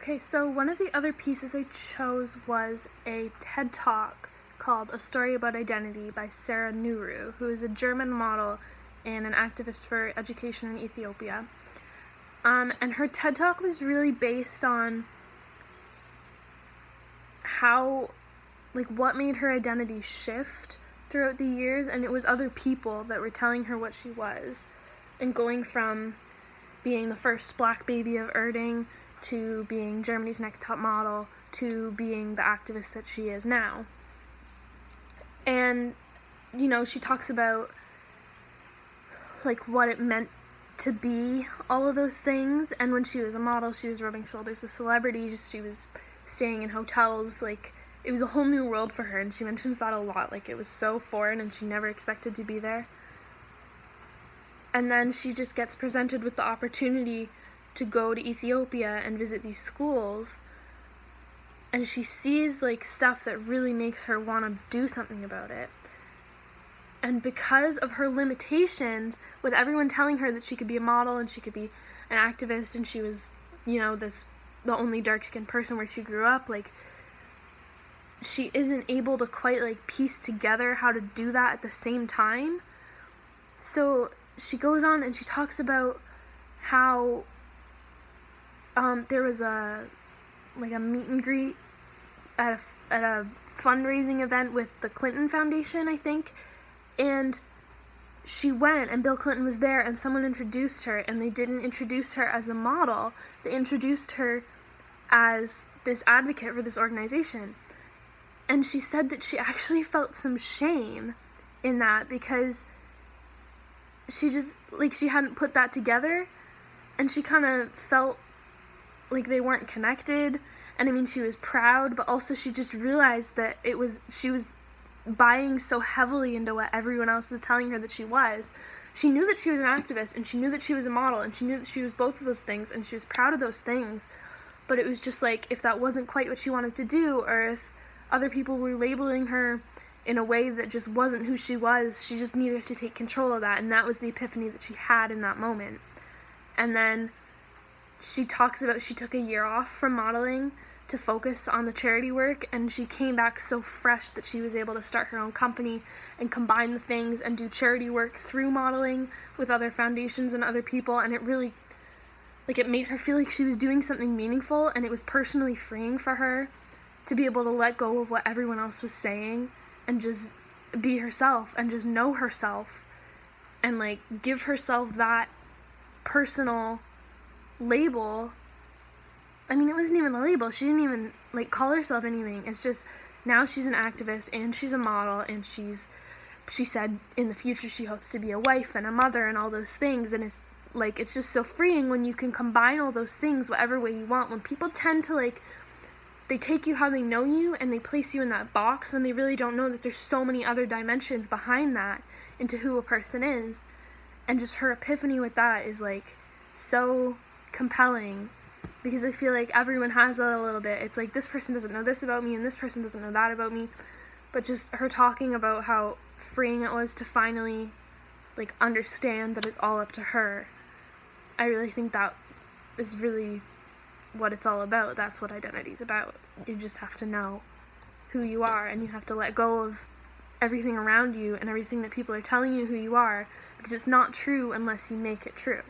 Okay, so one of the other pieces I chose was a TED Talk called A Story About Identity by Sarah Nuru, who is a German model and an activist for education in Ethiopia. And her TED Talk was really based on how, what made her identity shift throughout the years, and it was other people that were telling her what she was, and going from being the first black baby of Erding to being Germany's Next Top Model to being the activist that she is now. And, she talks about, what it meant to be all of those things, and when she was a model, she was rubbing shoulders with celebrities, she was staying in hotels, it was a whole new world for her, and she mentions that a lot, it was so foreign, and she never expected to be there. And then she just gets presented with the opportunity to go to Ethiopia and visit these schools, and she sees, stuff that really makes her want to do something about it. And because of her limitations, with everyone telling her that she could be a model and she could be an activist and she was, the only dark-skinned person where she grew up, she isn't able to quite, piece together how to do that at the same time. So she goes on and she talks about how there was a meet and greet at a fundraising event with the Clinton Foundation, I think, and she went and Bill Clinton was there and someone introduced her, and they didn't introduce her as a model, they introduced her as this advocate for this organization. And she said that she actually felt some shame in that because she just, she hadn't put that together, and she kind of felt they weren't connected. And she was proud, but also she just realized that she was buying so heavily into what everyone else was telling her that she was. She knew that she was an activist, and she knew that she was a model, and she knew that she was both of those things, and she was proud of those things. But it was just if that wasn't quite what she wanted to do, or if other people were labeling her in a way that just wasn't who she was, she just needed to take control of that, and that was the epiphany that she had in that moment. And then she talks about she took a year off from modeling to focus on the charity work, and she came back so fresh that she was able to start her own company and combine the things and do charity work through modeling with other foundations and other people, and it really, it made her feel like she was doing something meaningful, and it was personally freeing for her to be able to let go of what everyone else was saying and just be herself and just know herself and give herself that personal label. It wasn't even a label. She didn't even call herself anything. It's just now she's an activist and she's a model, and she said in the future she hopes to be a wife and a mother and all those things, and it's just so freeing when you can combine all those things whatever way you want. When people tend to they take you how they know you and they place you in that box when they really don't know that there's so many other dimensions behind that into who a person is. And just her epiphany with that is so compelling, because I feel everyone has that a little bit. It's this person doesn't know this about me and this person doesn't know that about me, but just her talking about how freeing it was to finally understand that it's all up to her. I really think that is really what it's all about. That's what identity's about. You just have to know who you are, and you have to let go of everything around you and everything that people are telling you who you are, because it's not true unless you make it true.